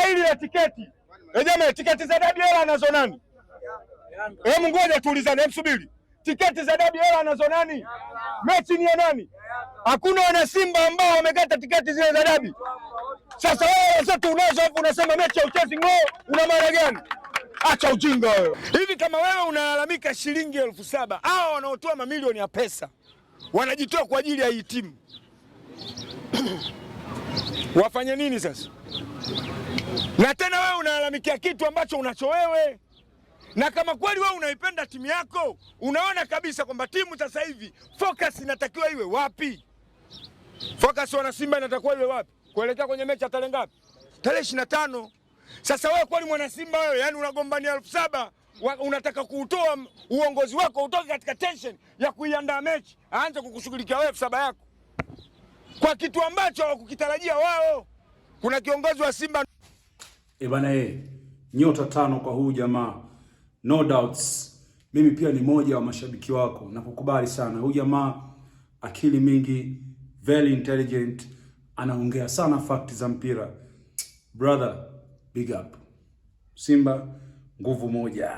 hili la tiketi. Jamaa, tiketi za dabi hela anazo nani? Hebu ngoja tuulizane, msubiri. Tiketi za dabi hela anazo nani? Mechi ni ya nani? Hakuna wana Simba ambao wamekata tiketi zile za dabi. Sasa wewe zote unazo hapo unasema mechi ya uchezi ngo, una maana gani? Acha ujinga wewe. Hivi kama wewe unalalamika shilingi 7,000, hao wanaotoa mamilioni ya pesa wanajitoa kwa ajili ya hii timu. Wafanye nini sasa? Na tena wewe unalalamikia kitu ambacho unacho wewe. Na kama kweli wewe unaipenda timu yako, unaona kabisa kwamba timu sasa hivi focus inatakiwa iwe wapi? Focus wana Simba inatakiwa iwe wapi? Kuelekea kwenye mechi ya tarehe ngapi? Tarehe 25. Sasa wewe kweli mwana Simba wewe, yani unagombania 7,000, unataka kuutoa uongozi wako utoke katika tension ya kuiandaa mechi, aanze kukushughulikia wewe 7,000 yako. Kwa kitu ambacho hawakukitarajia wao. Kuna kiongozi wa Simba bana nyota 5 kwa huu jamaa. No doubts. Mimi pia ni moja wa mashabiki wako. Nakukubali sana. Huyu jamaa akili mingi, very intelligent, anaongea sana fact za mpira. Brother, big up. Simba nguvu moja.